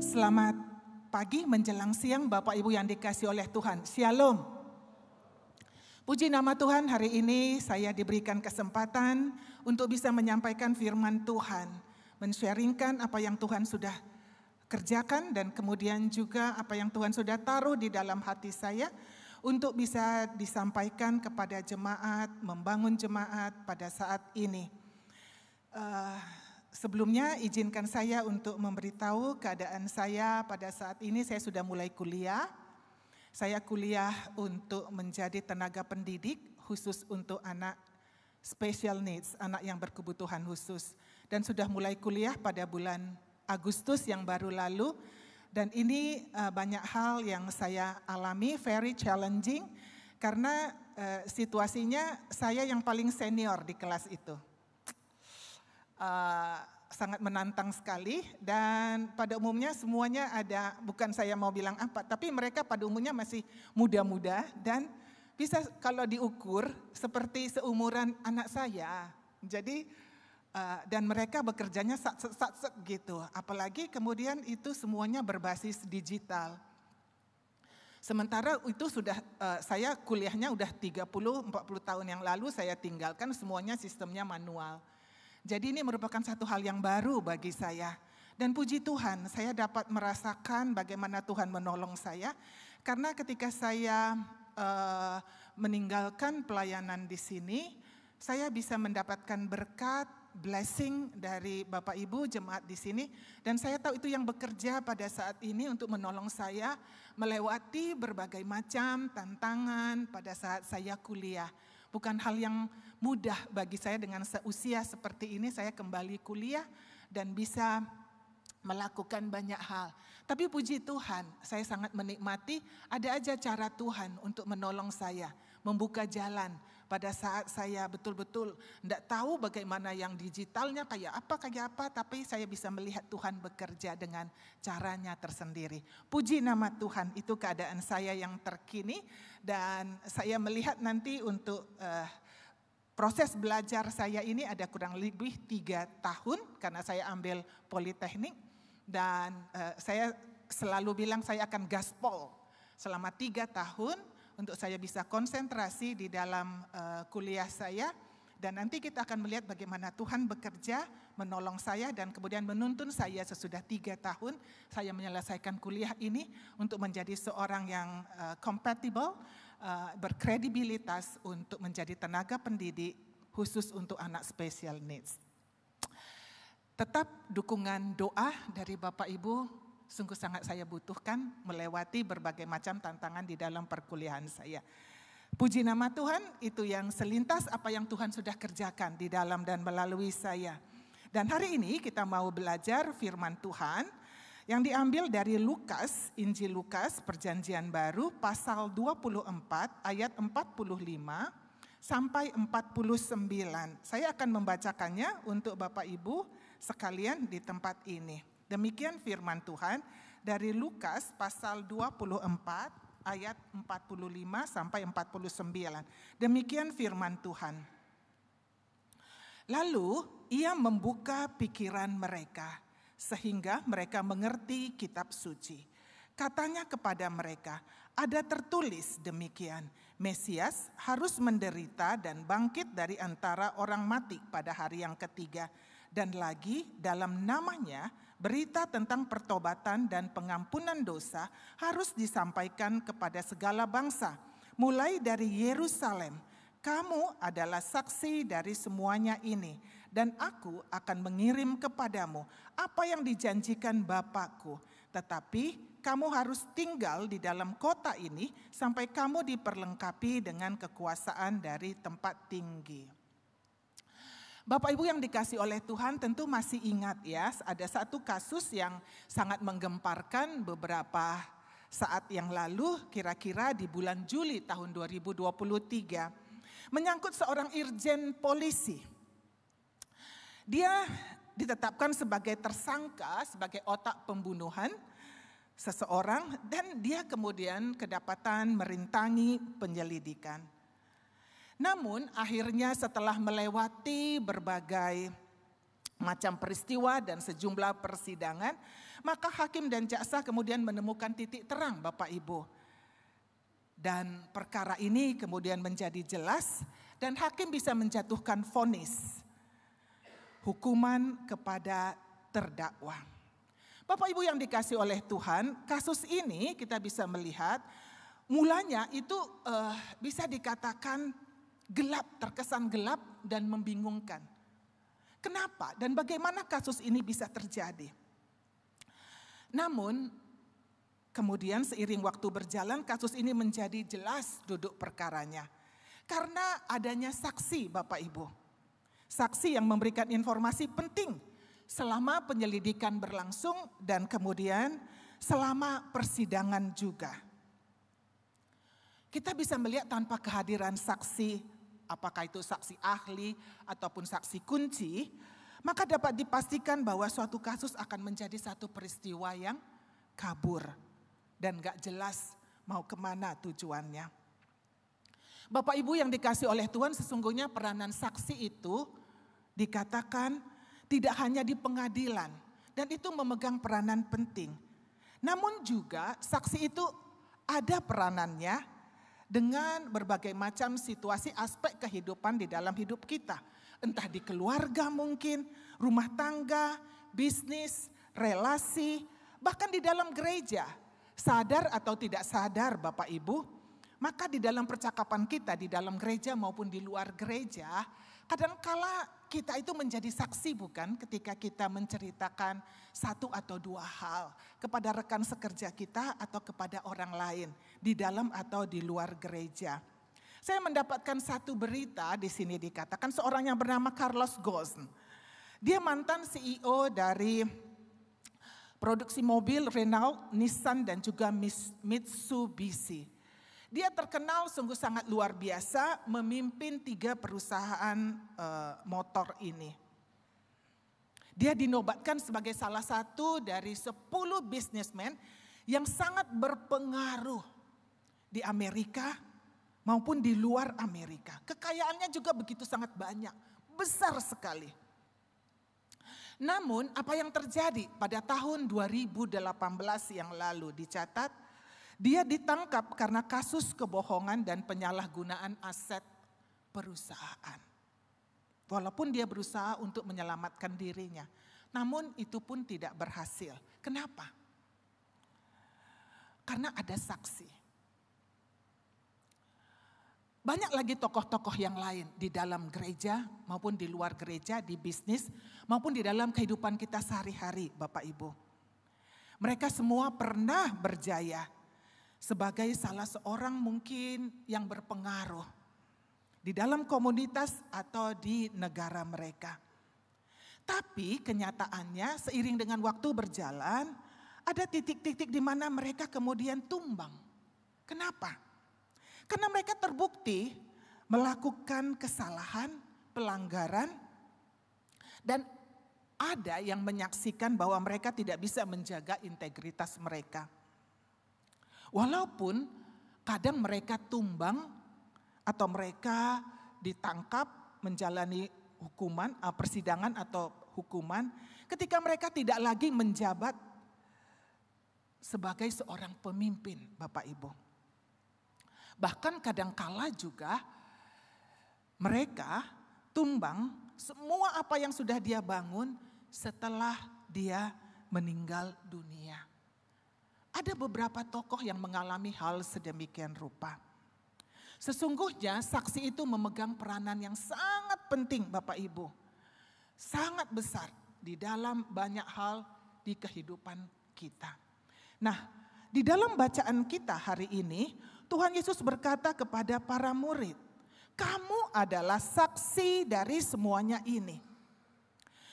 Selamat pagi menjelang siang Bapak Ibu yang dikasihi oleh Tuhan. Shalom. Puji nama Tuhan, hari ini saya diberikan kesempatan untuk bisa menyampaikan firman Tuhan. Men-sharingkan apa yang Tuhan sudah kerjakan dan kemudian juga apa yang Tuhan sudah taruh di dalam hati saya untuk bisa disampaikan kepada jemaat, membangun jemaat pada saat ini. Sebelumnya izinkan saya untuk memberitahu keadaan saya pada saat ini. Saya sudah mulai kuliah. Saya kuliah untuk menjadi tenaga pendidik khusus untuk anak special needs, anak yang berkebutuhan khusus. Dan sudah mulai kuliah pada bulan Agustus yang baru lalu. Dan ini banyak hal yang saya alami, very challenging. Karena situasinya saya yang paling senior di kelas itu. Sangat menantang sekali dan pada umumnya semuanya ada, bukan saya mau bilang apa, tapi mereka pada umumnya masih muda-muda dan bisa kalau diukur seperti seumuran anak saya. Jadi dan mereka bekerjanya sat-sat gitu, apalagi kemudian itu semuanya berbasis digital. Sementara itu sudah saya kuliahnya udah 30-40 tahun yang lalu saya tinggalkan, semuanya sistemnya manual. Jadi ini merupakan satu hal yang baru bagi saya. Dan puji Tuhan, saya dapat merasakan bagaimana Tuhan menolong saya. Karena ketika saya meninggalkan pelayanan di sini, saya bisa mendapatkan berkat, blessing dari Bapak Ibu jemaat di sini. Dan saya tahu itu yang bekerja pada saat ini untuk menolong saya melewati berbagai macam tantangan pada saat saya kuliah. Bukan hal yang mudah bagi saya dengan seusia seperti ini, saya kembali kuliah dan bisa melakukan banyak hal. Tapi puji Tuhan, saya sangat menikmati ada aja cara Tuhan untuk menolong saya, membuka jalan pada saat saya betul-betul tidak tahu bagaimana yang digitalnya kayak apa, tapi saya bisa melihat Tuhan bekerja dengan caranya tersendiri. Puji nama Tuhan, itu keadaan saya yang terkini dan saya melihat nanti untuk proses belajar saya ini ada kurang lebih 3 tahun karena saya ambil politeknik dan saya selalu bilang saya akan gaspol selama 3 tahun untuk saya bisa konsentrasi di dalam kuliah saya dan nanti kita akan melihat bagaimana Tuhan bekerja menolong saya dan kemudian menuntun saya sesudah 3 tahun saya menyelesaikan kuliah ini untuk menjadi seorang yang compatible, berkredibilitas untuk menjadi tenaga pendidik khusus untuk anak special needs. Tetap dukungan doa dari Bapak Ibu sungguh sangat saya butuhkan melewati berbagai macam tantangan di dalam perkuliahan saya. Puji nama Tuhan, itu yang selintas apa yang Tuhan sudah kerjakan di dalam dan melalui saya. Dan hari ini kita mau belajar firman Tuhan yang diambil dari Lukas, Injil Lukas, Perjanjian Baru, pasal 24 ayat 45 sampai 49. Saya akan membacakannya untuk Bapak Ibu sekalian di tempat ini. Demikian firman Tuhan dari Lukas pasal 24 ayat 45 sampai 49. Demikian firman Tuhan. Lalu ia membuka pikiran mereka sehingga mereka mengerti kitab suci. Katanya kepada mereka, ada tertulis demikian, Mesias harus menderita dan bangkit dari antara orang mati pada hari yang ketiga. Dan lagi dalam namanya berita tentang pertobatan dan pengampunan dosa harus disampaikan kepada segala bangsa. Mulai dari Yerusalem, kamu adalah saksi dari semuanya ini. Dan aku akan mengirim kepadamu apa yang dijanjikan Bapakku. Tetapi kamu harus tinggal di dalam kota ini sampai kamu diperlengkapi dengan kekuasaan dari tempat tinggi. Bapak Ibu yang dikasih oleh Tuhan tentu masih ingat ya, ada satu kasus yang sangat menggemparkan beberapa saat yang lalu, kira-kira di bulan Juli tahun 2023. Menyangkut seorang irjen polisi. Dia ditetapkan sebagai tersangka, sebagai otak pembunuhan seseorang dan dia kemudian kedapatan merintangi penyelidikan. Namun akhirnya setelah melewati berbagai macam peristiwa dan sejumlah persidangan, maka hakim dan jaksa kemudian menemukan titik terang Bapak Ibu. Dan perkara ini kemudian menjadi jelas dan hakim bisa menjatuhkan vonis hukuman kepada terdakwa. Bapak Ibu yang dikasihi oleh Tuhan, kasus ini kita bisa melihat mulanya itu bisa dikatakan gelap, terkesan gelap dan membingungkan. Kenapa dan bagaimana kasus ini bisa terjadi? Namun kemudian seiring waktu berjalan kasus ini menjadi jelas duduk perkaranya. Karena adanya saksi Bapak Ibu. Saksi yang memberikan informasi penting selama penyelidikan berlangsung dan kemudian selama persidangan juga. Kita bisa melihat tanpa kehadiran saksi, apakah itu saksi ahli ataupun saksi kunci, maka dapat dipastikan bahwa suatu kasus akan menjadi satu peristiwa yang kabur dan gak jelas mau kemana tujuannya. Bapak Ibu yang dikasihi oleh Tuhan, sesungguhnya peranan saksi itu dikatakan tidak hanya di pengadilan dan itu memegang peranan penting. Namun juga saksi itu ada peranannya dengan berbagai macam situasi aspek kehidupan di dalam hidup kita. Entah di keluarga mungkin, rumah tangga, bisnis, relasi, bahkan di dalam gereja. Sadar atau tidak sadar Bapak Ibu, maka di dalam percakapan kita di dalam gereja maupun di luar gereja, kadangkala kita itu menjadi saksi bukan ketika kita menceritakan satu atau dua hal kepada rekan sekerja kita atau kepada orang lain di dalam atau di luar gereja. Saya mendapatkan satu berita di sini dikatakan seorang yang bernama Carlos Ghosn. Dia mantan CEO dari produksi mobil Renault, Nissan dan juga Mitsubishi. Dia terkenal sungguh sangat luar biasa memimpin 3 perusahaan motor ini. Dia dinobatkan sebagai salah satu dari 10 bisnismen yang sangat berpengaruh di Amerika maupun di luar Amerika. Kekayaannya juga begitu sangat banyak, besar sekali. Namun apa yang terjadi pada tahun 2018 yang lalu dicatat, dia ditangkap karena kasus kebohongan dan penyalahgunaan aset perusahaan. Walaupun dia berusaha untuk menyelamatkan dirinya, namun itu pun tidak berhasil. Kenapa? Karena ada saksi. Banyak lagi tokoh-tokoh yang lain di dalam gereja maupun di luar gereja, di bisnis maupun di dalam kehidupan kita sehari-hari Bapak Ibu. Mereka semua pernah berjaya sebagai salah seorang mungkin yang berpengaruh di dalam komunitas atau di negara mereka. Tapi kenyataannya seiring dengan waktu berjalan, ada titik-titik di mana mereka kemudian tumbang. Kenapa? Karena mereka terbukti melakukan kesalahan, pelanggaran, dan ada yang menyaksikan bahwa mereka tidak bisa menjaga integritas mereka. Walaupun kadang mereka tumbang atau mereka ditangkap menjalani hukuman, persidangan atau hukuman ketika mereka tidak lagi menjabat sebagai seorang pemimpin Bapak Ibu. Bahkan kadangkala juga mereka tumbang semua apa yang sudah dia bangun setelah dia meninggal dunia. Ada beberapa tokoh yang mengalami hal sedemikian rupa. Sesungguhnya saksi itu memegang peranan yang sangat penting Bapak Ibu. Sangat besar di dalam banyak hal di kehidupan kita. Nah, di dalam bacaan kita hari ini, Tuhan Yesus berkata kepada para murid, "Kamu adalah saksi dari semuanya ini."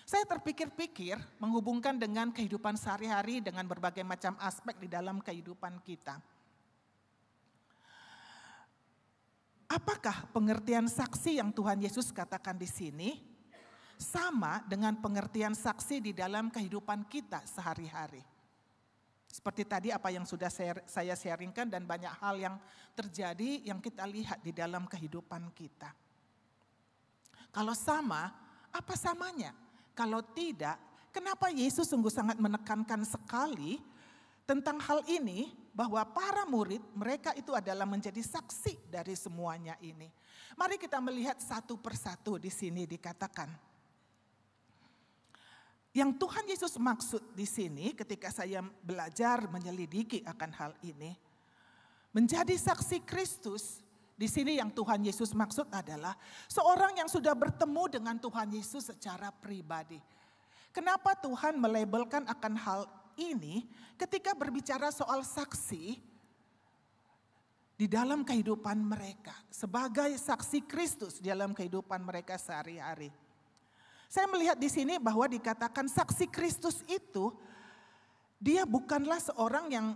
Saya terpikir-pikir menghubungkan dengan kehidupan sehari-hari dengan berbagai macam aspek di dalam kehidupan kita. Apakah pengertian saksi yang Tuhan Yesus katakan di sini sama dengan pengertian saksi di dalam kehidupan kita sehari-hari? Seperti tadi apa yang sudah saya sharingkan dan banyak hal yang terjadi yang kita lihat di dalam kehidupan kita. Kalau sama, apa samanya Kalau tidak, kenapa Yesus sungguh sangat menekankan sekali tentang hal ini, bahwa para murid mereka itu adalah menjadi saksi dari semuanya ini. Mari kita melihat satu persatu di sini dikatakan. Yang Tuhan Yesus maksud di sini ketika saya belajar menyelidiki akan hal ini, menjadi saksi Kristus, di sini yang Tuhan Yesus maksud adalah seorang yang sudah bertemu dengan Tuhan Yesus secara pribadi. Kenapa Tuhan melabelkan akan hal ini ketika berbicara soal saksi di dalam kehidupan mereka, sebagai saksi Kristus dalam kehidupan mereka sehari-hari. Saya melihat di sini bahwa dikatakan saksi Kristus itu, dia bukanlah seorang yang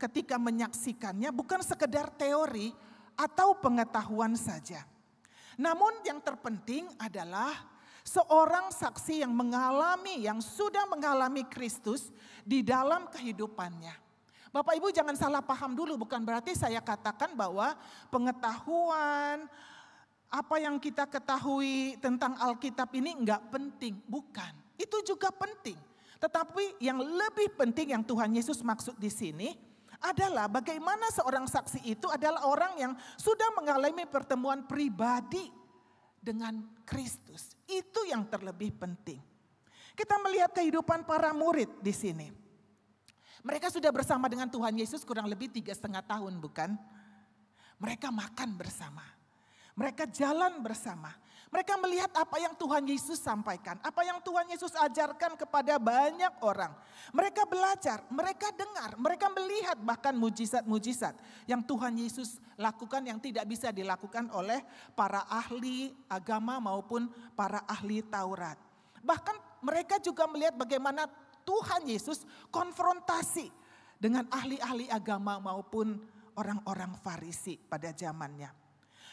ketika menyaksikannya bukan sekedar teori atau pengetahuan saja. Namun yang terpenting adalah seorang saksi yang mengalami, yang sudah mengalami Kristus di dalam kehidupannya. Bapak Ibu jangan salah paham dulu, bukan berarti saya katakan bahwa pengetahuan, apa yang kita ketahui tentang Alkitab ini enggak penting, bukan. Itu juga penting. Tetapi yang lebih penting yang Tuhan Yesus maksud di sini adalah bagaimana seorang saksi itu adalah orang yang sudah mengalami pertemuan pribadi dengan Kristus. Itu yang terlebih penting. Kita melihat kehidupan para murid di sini. Mereka sudah bersama dengan Tuhan Yesus kurang lebih 3,5 tahun, bukan? Mereka makan bersama. Mereka jalan bersama. Mereka melihat apa yang Tuhan Yesus sampaikan. Apa yang Tuhan Yesus ajarkan kepada banyak orang. Mereka belajar, mereka dengar, mereka melihat bahkan mujizat-mujizat yang Tuhan Yesus lakukan yang tidak bisa dilakukan oleh para ahli agama maupun para ahli Taurat. Bahkan mereka juga melihat bagaimana Tuhan Yesus konfrontasi dengan ahli-ahli agama maupun orang-orang Farisi pada zamannya.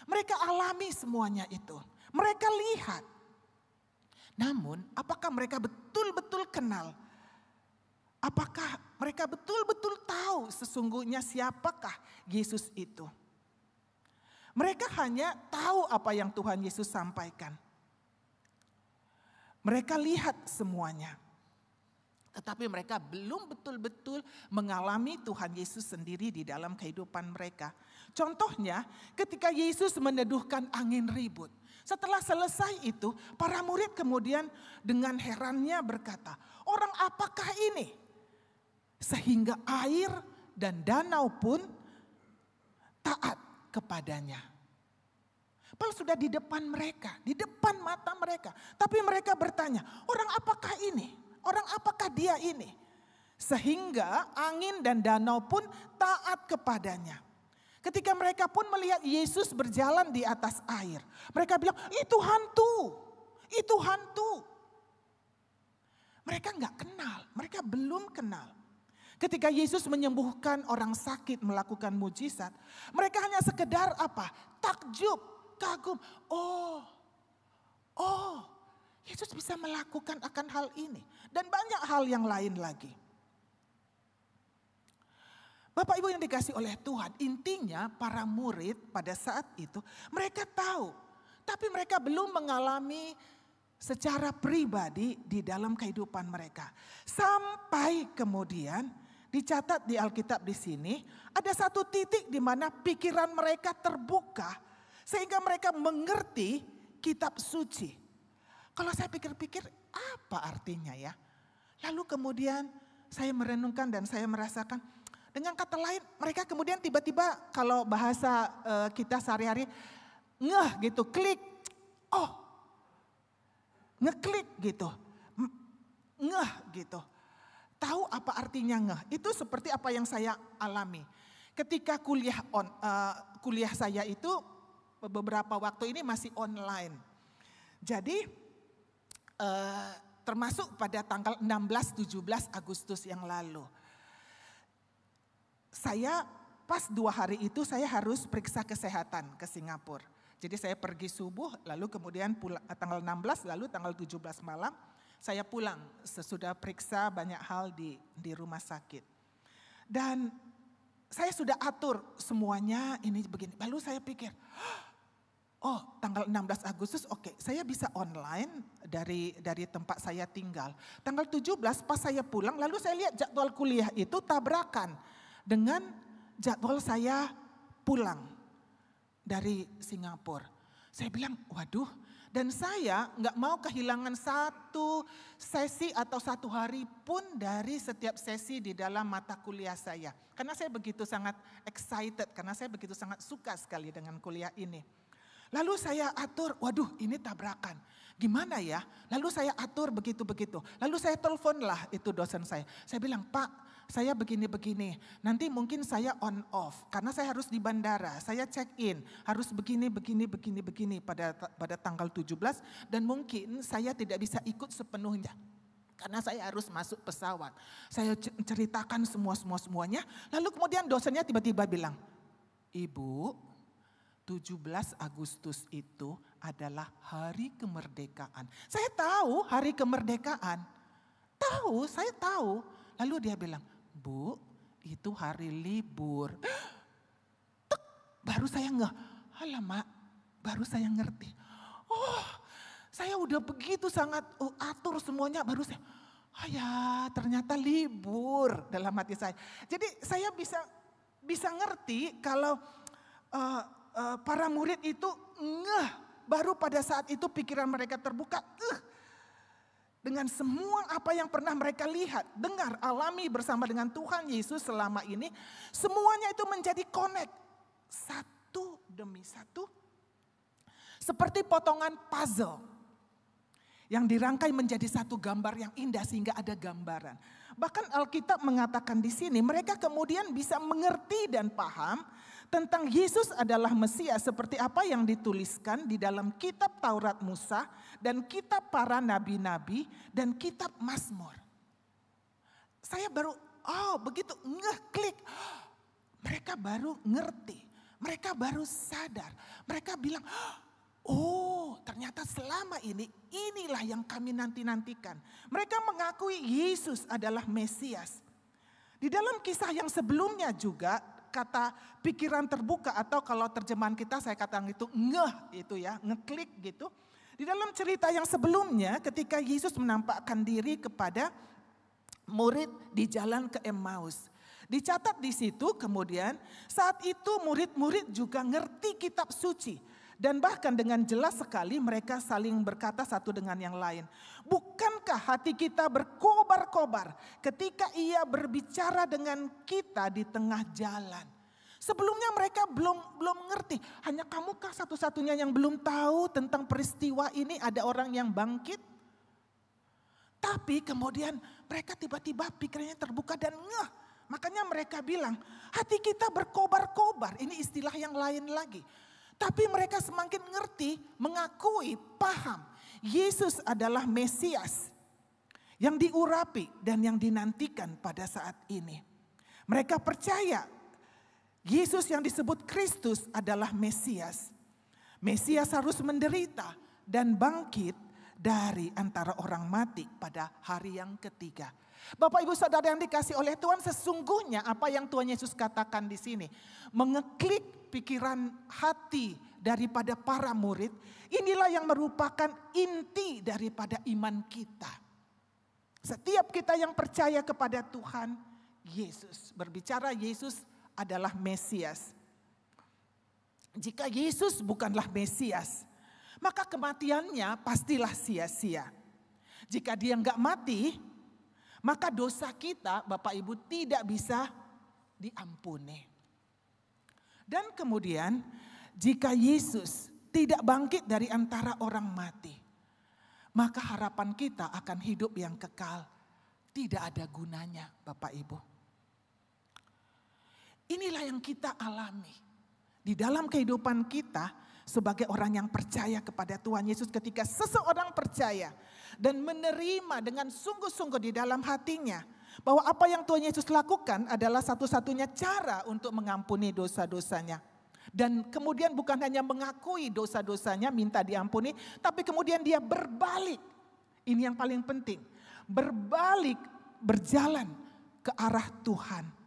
Mereka alami semuanya itu. Mereka lihat. Namun apakah mereka betul-betul kenal? Apakah mereka betul-betul tahu sesungguhnya siapakah Yesus itu? Mereka hanya tahu apa yang Tuhan Yesus sampaikan. Mereka lihat semuanya. Tetapi mereka belum betul-betul mengalami Tuhan Yesus sendiri di dalam kehidupan mereka. Contohnya ketika Yesus meneduhkan angin ribut. Setelah selesai itu para murid kemudian dengan herannya berkata, orang apakah ini? Sehingga air dan danau pun taat kepadanya. Padahal sudah di depan mereka, di depan mata mereka. Tapi mereka bertanya, orang apakah ini? Orang apakah dia ini? Sehingga angin dan danau pun taat kepadanya. Ketika mereka pun melihat Yesus berjalan di atas air. Mereka bilang, itu hantu, itu hantu. Mereka enggak kenal, mereka belum kenal. Ketika Yesus menyembuhkan orang sakit, melakukan mujizat. Mereka hanya sekedar apa? Takjub, kagum. Oh, Yesus bisa melakukan akan hal ini. Dan banyak hal yang lain lagi. Bapak Ibu yang dikasih oleh Tuhan, intinya para murid pada saat itu mereka tahu. Tapi mereka belum mengalami secara pribadi di dalam kehidupan mereka. Sampai kemudian dicatat di Alkitab di sini ada satu titik di mana pikiran mereka terbuka. Sehingga mereka mengerti kitab suci. Kalau saya pikir-pikir apa artinya ya? Lalu kemudian saya merenungkan dan saya merasakan dengan kata lain mereka kemudian tiba-tiba kalau bahasa kita sehari-hari ngeh gitu, klik. Oh, ngeklik gitu, ngeh gitu. Tahu apa artinya ngeh? Itu seperti apa yang saya alami. Ketika kuliah saya itu beberapa waktu ini masih online. Jadi termasuk pada tanggal 16-17 Agustus yang lalu. Saya pas 2 hari itu saya harus periksa kesehatan ke Singapura. Jadi saya pergi subuh lalu kemudian tanggal 16 lalu tanggal 17 malam saya pulang sesudah periksa banyak hal di rumah sakit. Dan saya sudah atur semuanya ini begini. Lalu saya pikir, Oh, tanggal 16 Agustus, oke, saya bisa online dari tempat saya tinggal. Tanggal 17 pas saya pulang, lalu saya lihat jadwal kuliah itu tabrakan dengan jadwal saya pulang dari Singapura. Saya bilang, waduh, dan saya nggak mau kehilangan satu sesi atau satu hari pun dari setiap sesi di dalam mata kuliah saya. Karena saya begitu sangat excited, karena saya begitu sangat suka sekali dengan kuliah ini. Lalu saya atur, waduh ini tabrakan, gimana ya? Lalu saya atur begitu-begitu. Lalu saya teleponlah itu dosen saya. Saya bilang, Pak, saya begini-begini, nanti mungkin saya on off. Karena saya harus di bandara, saya check in, harus begini pada tanggal 17. Dan mungkin saya tidak bisa ikut sepenuhnya. Karena saya harus masuk pesawat. Saya ceritakan semuanya. Lalu kemudian dosennya tiba-tiba bilang, Ibu, 17 Agustus itu adalah hari kemerdekaan. Saya tahu hari kemerdekaan. Saya tahu. Lalu dia bilang, Bu, itu hari libur. Tek, baru saya alamak, baru saya ngerti. Oh, saya udah begitu sangat atur semuanya, baru saya, ternyata libur dalam hati saya. Jadi saya bisa ngerti kalau para murid itu baru pada saat itu pikiran mereka terbuka dengan semua apa yang pernah mereka lihat, dengar, alami bersama dengan Tuhan Yesus selama ini, semuanya itu menjadi connect satu demi satu seperti potongan puzzle yang dirangkai menjadi satu gambar yang indah sehingga ada gambaran. Bahkan Alkitab mengatakan di sini mereka kemudian bisa mengerti dan paham tentang Yesus adalah Mesias seperti apa yang dituliskan di dalam kitab Taurat Musa dan kitab para nabi-nabi dan kitab Mazmur. Saya baru begitu ngeklik, mereka baru ngerti, mereka baru sadar, mereka bilang, oh ternyata selama ini inilah yang kami nanti-nantikan. Mereka mengakui Yesus adalah Mesias. Di dalam kisah yang sebelumnya juga kata pikiran terbuka atau kalau terjemahan kita saya katakan itu ngeklik gitu. Di dalam cerita yang sebelumnya ketika Yesus menampakkan diri kepada murid di jalan ke Emmaus. Dicatat di situ kemudian saat itu murid-murid juga ngerti kitab suci. Dan bahkan dengan jelas sekali mereka saling berkata satu dengan yang lain. Bukankah hati kita berkobar-kobar ketika ia berbicara dengan kita di tengah jalan? Sebelumnya mereka belum ngerti. Hanya kamukah satu-satunya yang belum tahu tentang peristiwa ini ada orang yang bangkit? Tapi kemudian mereka tiba-tiba pikirannya terbuka dan Makanya mereka bilang hati kita berkobar-kobar. Ini istilah yang lain lagi. Tapi mereka semakin ngerti, mengakui, paham. Yesus adalah Mesias yang diurapi dan yang dinantikan pada saat ini. Mereka percaya Yesus yang disebut Kristus adalah Mesias. Mesias harus menderita dan bangkit dari antara orang mati pada hari yang ketiga. Bapak Ibu Saudara yang dikasih oleh Tuhan, sesungguhnya apa yang Tuhan Yesus katakan di sini mengeklik pikiran hati daripada para murid, inilah yang merupakan inti daripada iman kita. Setiap kita yang percaya kepada Tuhan Yesus, berbicara Yesus adalah Mesias. Jika Yesus bukanlah Mesias, maka kematiannya pastilah sia-sia. Jika dia enggak mati, maka dosa kita Bapak Ibu tidak bisa diampuni. Dan kemudian jika Yesus tidak bangkit dari antara orang mati, maka harapan kita akan hidup yang kekal tidak ada gunanya Bapak Ibu. Inilah yang kita alami di dalam kehidupan kita sebagai orang yang percaya kepada Tuhan Yesus. Ketika seseorang percaya dan menerima dengan sungguh-sungguh di dalam hatinya bahwa apa yang Tuhan Yesus lakukan adalah satu-satunya cara untuk mengampuni dosa-dosanya. Dan kemudian bukan hanya mengakui dosa-dosanya minta diampuni, tapi kemudian dia berbalik. Ini yang paling penting. Berbalik, berjalan ke arah Tuhan.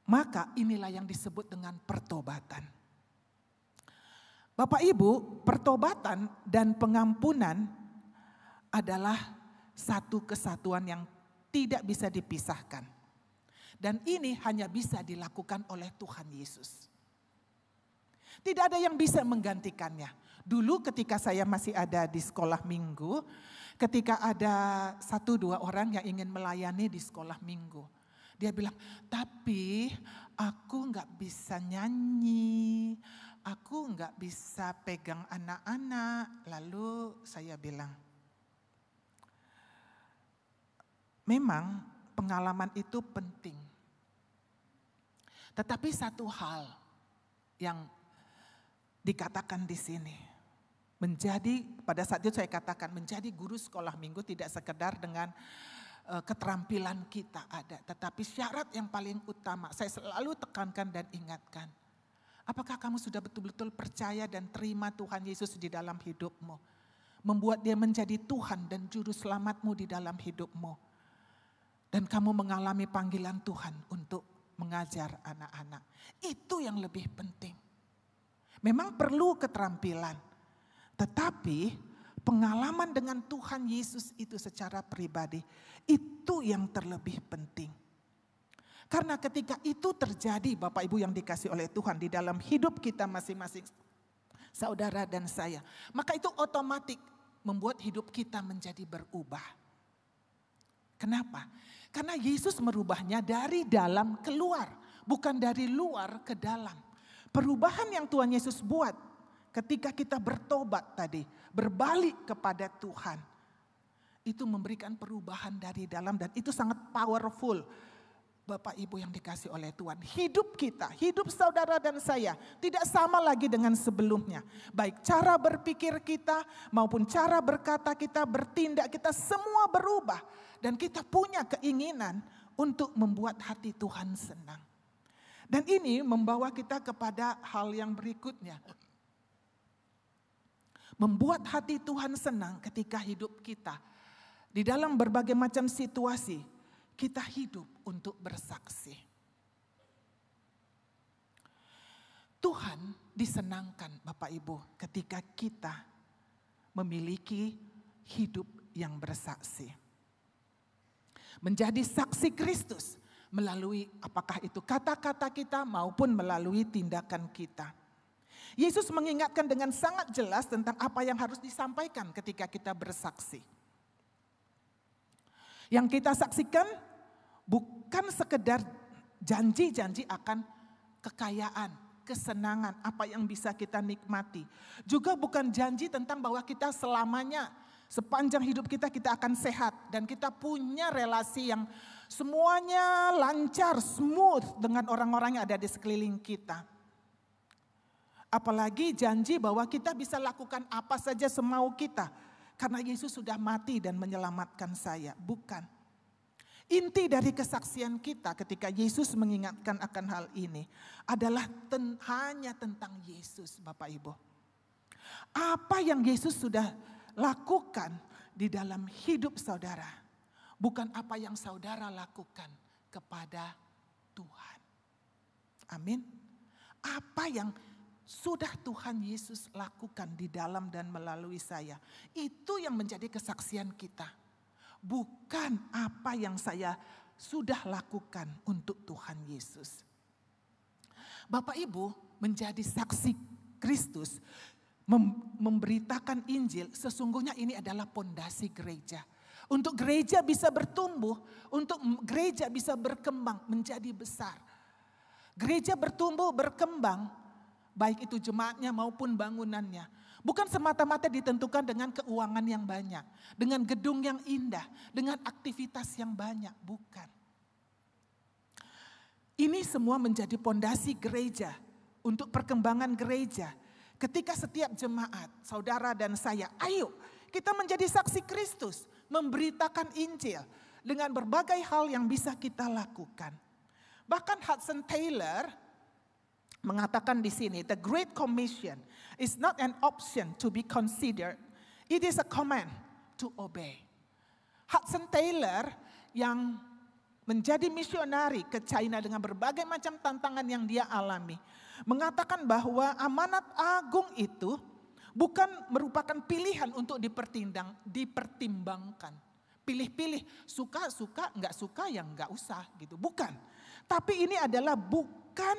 Maka inilah yang disebut dengan pertobatan. Bapak Ibu, pertobatan dan pengampunan adalah satu kesatuan yang tidak bisa dipisahkan. Dan ini hanya bisa dilakukan oleh Tuhan Yesus. Tidak ada yang bisa menggantikannya. Dulu ketika saya masih ada di sekolah minggu, ketika ada 1-2 orang yang ingin melayani di sekolah minggu. Dia bilang, tapi aku gak bisa nyanyi, aku gak bisa pegang anak-anak. Lalu saya bilang, memang pengalaman itu penting. Tetapi satu hal yang dikatakan di sini, pada saat itu saya katakan menjadi guru sekolah minggu tidak sekedar dengan keterampilan kita ada, tetapi syarat yang paling utama saya selalu tekankan dan ingatkan. Apakah kamu sudah betul-betul percaya dan terima Tuhan Yesus di dalam hidupmu? Membuat dia menjadi Tuhan dan juru selamatmu di dalam hidupmu. Dan kamu mengalami panggilan Tuhan untuk mengajar anak-anak. Itu yang lebih penting. Memang perlu keterampilan. Tetapi pengalaman dengan Tuhan Yesus itu secara pribadi. Itu yang terlebih penting. Karena ketika itu terjadi Bapak Ibu yang dikasih oleh Tuhan di dalam hidup kita masing-masing. Saudara dan saya. Maka itu otomatis membuat hidup kita menjadi berubah. Kenapa? Karena Yesus merubahnya dari dalam keluar, bukan dari luar ke dalam. Perubahan yang Tuhan Yesus buat ketika kita bertobat tadi, berbalik kepada Tuhan. Itu memberikan perubahan dari dalam dan itu sangat powerful. Bapak Ibu yang dikasih oleh Tuhan. Hidup kita, hidup saudara dan saya tidak sama lagi dengan sebelumnya. Baik cara berpikir kita maupun cara berkata kita, bertindak kita semua berubah. Dan kita punya keinginan untuk membuat hati Tuhan senang. Dan ini membawa kita kepada hal yang berikutnya. Membuat hati Tuhan senang ketika hidup kita. Di dalam berbagai macam situasi, kita hidup untuk bersaksi. Tuhan disenangkan Bapak Ibu ketika kita memiliki hidup yang bersaksi. Menjadi saksi Kristus melalui apakah itu kata-kata kita maupun melalui tindakan kita. Yesus mengingatkan dengan sangat jelas tentang apa yang harus disampaikan ketika kita bersaksi. Yang kita saksikan bukan sekedar janji-janji akan kekayaan, kesenangan, apa yang bisa kita nikmati. Juga bukan janji tentang bahwa kita selamanya, sepanjang hidup kita akan sehat. Dan kita punya relasi yang semuanya lancar, smooth dengan orang-orang yang ada di sekeliling kita. Apalagi janji bahwa kita bisa lakukan apa saja semau kita. Karena Yesus sudah mati dan menyelamatkan saya. Bukan. Inti dari kesaksian kita ketika Yesus mengingatkan akan hal ini adalah hanya tentang Yesus Bapak Ibu. Apa yang Yesus sudah lakukan di dalam hidup saudara. Bukan apa yang saudara lakukan kepada Tuhan. Amin. Apa yang sudah Tuhan Yesus lakukan di dalam dan melalui saya. Itu yang menjadi kesaksian kita. Bukan apa yang saya sudah lakukan untuk Tuhan Yesus. Bapak Ibu menjadi saksi Kristus, memberitakan Injil, sesungguhnya ini adalah pondasi gereja. Untuk gereja bisa bertumbuh, untuk gereja bisa berkembang menjadi besar. Gereja bertumbuh, berkembang, baik itu jemaatnya maupun bangunannya. Bukan semata-mata ditentukan dengan keuangan yang banyak, dengan gedung yang indah, dengan aktivitas yang banyak, bukan. Ini semua menjadi pondasi gereja untuk perkembangan gereja. Ketika setiap jemaat, saudara dan saya, ayo kita menjadi saksi Kristus, memberitakan Injil dengan berbagai hal yang bisa kita lakukan. Bahkan Hudson Taylor mengatakan di sini, the Great Commission is not an option to be considered, it is a command to obey. Hudson Taylor yang menjadi misionari ke China dengan berbagai macam tantangan yang dia alami, mengatakan bahwa amanat agung itu bukan merupakan pilihan untuk dipertimbangkan. Pilih-pilih, suka, nggak suka ya nggak usah gitu. Bukan. Tapi ini adalah bukan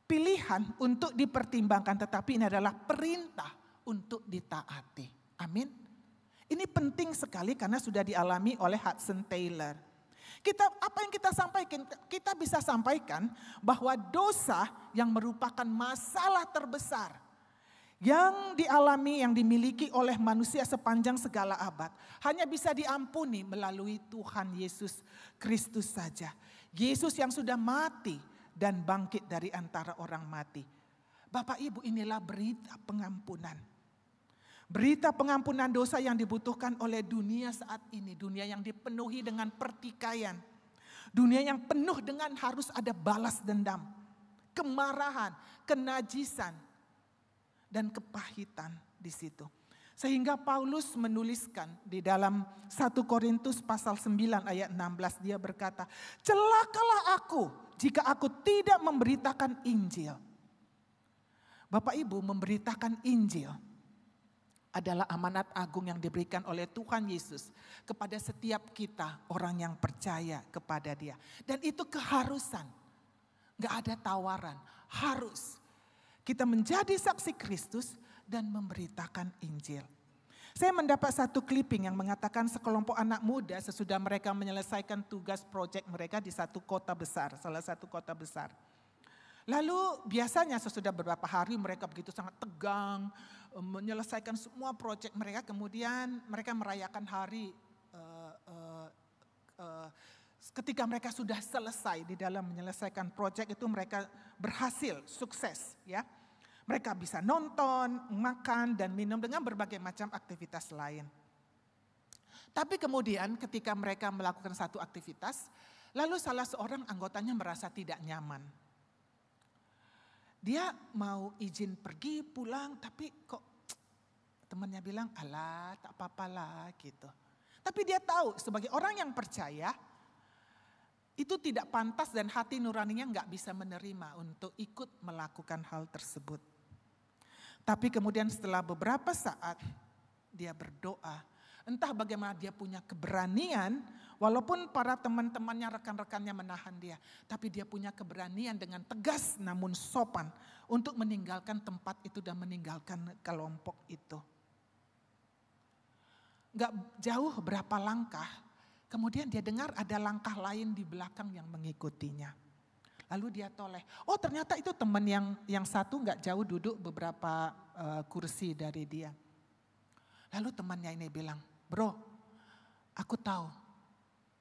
pilihan untuk dipertimbangkan, tetapi ini adalah perintah untuk ditaati. Amin. Ini penting sekali karena sudah dialami oleh Hudson Taylor. Apa yang kita sampaikan? Kita bisa sampaikan bahwa dosa yang merupakan masalah terbesar yang dialami, yang dimiliki oleh manusia sepanjang segala abad, hanya bisa diampuni melalui Tuhan Yesus Kristus saja. Yesus yang sudah mati dan bangkit dari antara orang mati. Bapak Ibu, inilah berita pengampunan. Berita pengampunan dosa yang dibutuhkan oleh dunia saat ini. Dunia yang dipenuhi dengan pertikaian. Dunia yang penuh dengan harus ada balas dendam, kemarahan, kenajisan, dan kepahitan di situ. Sehingga Paulus menuliskan di dalam 1 Korintus pasal 9 ayat 16, dia berkata, "Celakalah aku jika aku tidak memberitakan Injil." Bapak Ibu, memberitakan Injil adalah amanat agung yang diberikan oleh Tuhan Yesus kepada setiap kita, orang yang percaya kepada Dia. Dan itu keharusan, gak ada tawaran, harus. Kita menjadi saksi Kristus dan memberitakan Injil. Saya mendapat satu clipping yang mengatakan sekelompok anak muda sesudah mereka menyelesaikan tugas proyek mereka di satu kota besar, salah satu kota besar. Lalu biasanya sesudah beberapa hari mereka begitu sangat tegang menyelesaikan semua proyek mereka, kemudian mereka merayakan hari ketika mereka sudah selesai di dalam menyelesaikan proyek itu, mereka berhasil, sukses ya. Mereka bisa nonton, makan dan minum dengan berbagai macam aktivitas lain. Tapi kemudian ketika mereka melakukan satu aktivitas, lalu salah seorang anggotanya merasa tidak nyaman. Dia mau izin pergi pulang, tapi kok temannya bilang, "Alah, tak apa-apalah," gitu. Tapi dia tahu sebagai orang yang percaya, itu tidak pantas dan hati nuraninya nggak bisa menerima untuk ikut melakukan hal tersebut. Tapi kemudian setelah beberapa saat dia berdoa, entah bagaimana dia punya keberanian, walaupun para teman-temannya, rekan-rekannya menahan dia, tapi dia punya keberanian dengan tegas namun sopan untuk meninggalkan tempat itu dan meninggalkan kelompok itu. Gak jauh berapa langkah, kemudian dia dengar ada langkah lain di belakang yang mengikutinya. Lalu dia toleh, oh ternyata itu teman yang satu gak jauh duduk beberapa kursi dari dia. Lalu temannya ini bilang, "Bro, aku tahu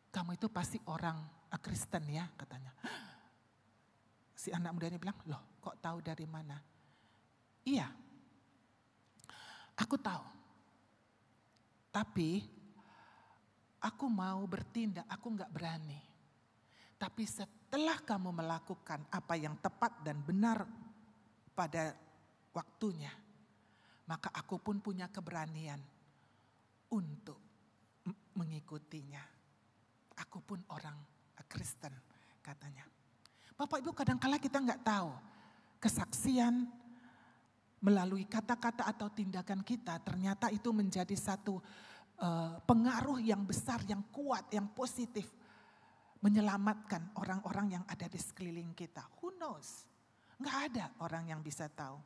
kamu itu pasti orang Kristen ya," katanya. Si anak muda ini bilang, "Loh kok tahu dari mana?" "Iya, aku tahu. Tapi aku mau bertindak, aku gak berani. Tapi setelah kamu melakukan apa yang tepat dan benar pada waktunya, maka aku pun punya keberanian untuk mengikutinya. Aku pun orang Kristen," katanya. Bapak Ibu, kadang-kala kita nggak tahu kesaksian melalui kata-kata atau tindakan kita ternyata itu menjadi satu pengaruh yang besar, yang kuat, yang positif, menyelamatkan orang-orang yang ada di sekeliling kita. Who knows? Nggak ada orang yang bisa tahu.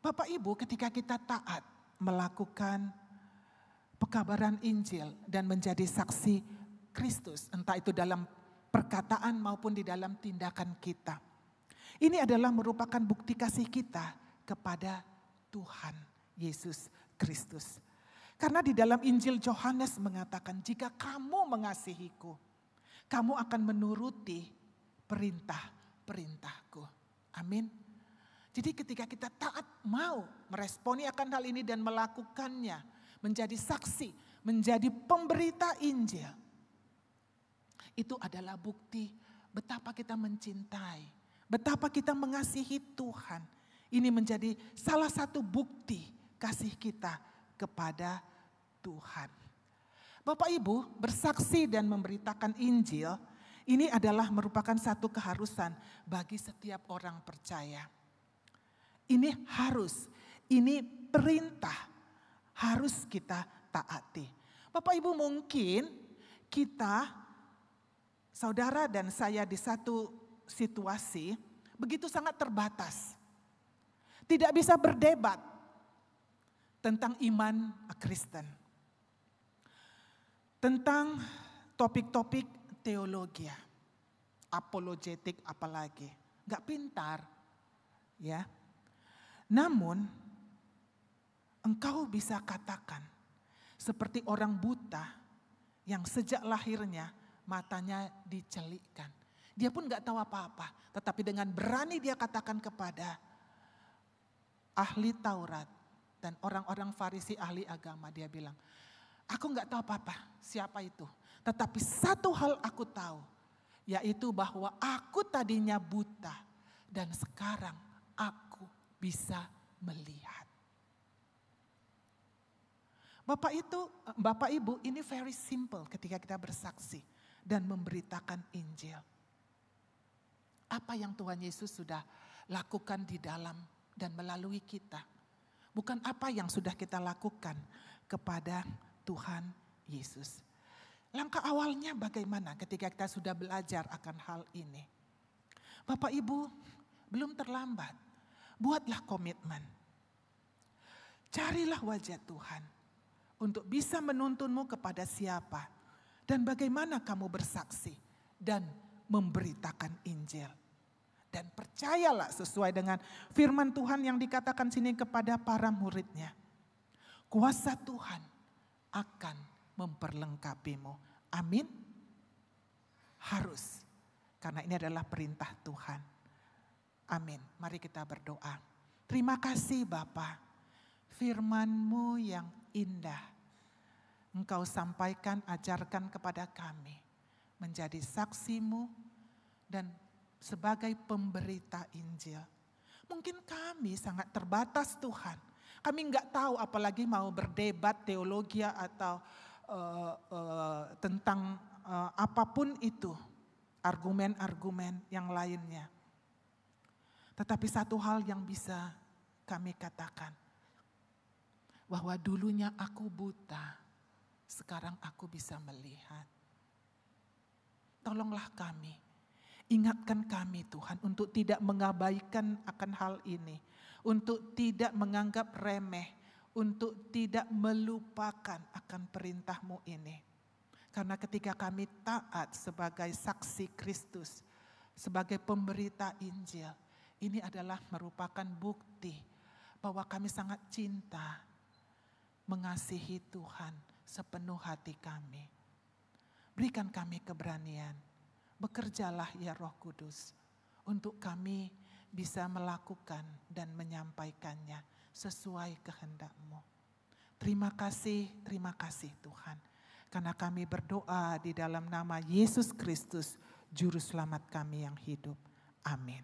Bapak Ibu, ketika kita taat melakukan pekabaran Injil dan menjadi saksi Kristus, entah itu dalam perkataan maupun di dalam tindakan kita, ini adalah merupakan bukti kasih kita kepada Tuhan Yesus Kristus. Karena di dalam Injil Yohanes mengatakan, "Jika kamu mengasihiku, kamu akan menuruti perintah-perintahku." Amin. Jadi ketika kita taat mau meresponi akan hal ini dan melakukannya, menjadi saksi, menjadi pemberita Injil, itu adalah bukti betapa kita mencintai, betapa kita mengasihi Tuhan. Ini menjadi salah satu bukti kasih kita kepada Tuhan. Bapak Ibu, bersaksi dan memberitakan Injil Ini adalah merupakan satu keharusan bagi setiap orang percaya. Ini harus, ini perintah harus kita taati. Bapak Ibu, mungkin kita, saudara dan saya di satu situasi begitu sangat terbatas. Tidak bisa berdebat tentang iman Kristen. Tentang topik-topik teologi, apologetik apalagi. Gak pintar, ya. Namun, engkau bisa katakan seperti orang buta yang sejak lahirnya matanya dicelikkan. Dia pun gak tahu apa-apa, tetapi dengan berani dia katakan kepada ahli Taurat dan orang-orang Farisi ahli agama, dia bilang, aku gak tahu apa-apa, siapa itu. Tetapi satu hal aku tahu, yaitu bahwa aku tadinya buta dan sekarang aku bisa melihat. Bapak Ibu, ini very simple ketika kita bersaksi dan memberitakan Injil. Apa yang Tuhan Yesus sudah lakukan di dalam dan melalui kita. Bukan apa yang sudah kita lakukan kepada Tuhan Yesus. Langkah awalnya bagaimana ketika kita sudah belajar akan hal ini? Bapak Ibu, belum terlambat. Buatlah komitmen. Carilah wajah Tuhan untuk bisa menuntunmu kepada siapa dan bagaimana kamu bersaksi dan memberitakan Injil. Dan percayalah sesuai dengan firman Tuhan yang dikatakan sini kepada para muridnya. Kuasa Tuhan akan memperlengkapimu. Amin. Harus. Karena ini adalah perintah Tuhan. Amin. Mari kita berdoa. Terima kasih Bapa. Firman-Mu yang indah. Engkau sampaikan, ajarkan kepada kami. Menjadi saksi-Mu dan sebagai pemberita Injil. Mungkin kami sangat terbatas Tuhan. Kami enggak tahu apalagi mau berdebat teologi atau tentang apapun itu, argumen-argumen yang lainnya. Tetapi satu hal yang bisa kami katakan, bahwa dulunya aku buta, sekarang aku bisa melihat. Tolonglah kami, ingatkan kami Tuhan untuk tidak mengabaikan akan hal ini, untuk tidak menganggap remeh, untuk tidak melupakan akan perintah-Mu ini. Karena ketika kami taat sebagai saksi Kristus, sebagai pemberita Injil, ini adalah merupakan bukti bahwa kami sangat cinta, mengasihi Tuhan sepenuh hati kami. Berikan kami keberanian, bekerjalah ya Roh Kudus, untuk kami bisa melakukan dan menyampaikannya sesuai kehendak-Mu. Terima kasih Tuhan. Karena kami berdoa di dalam nama Yesus Kristus, Juru Selamat kami yang hidup. Amin.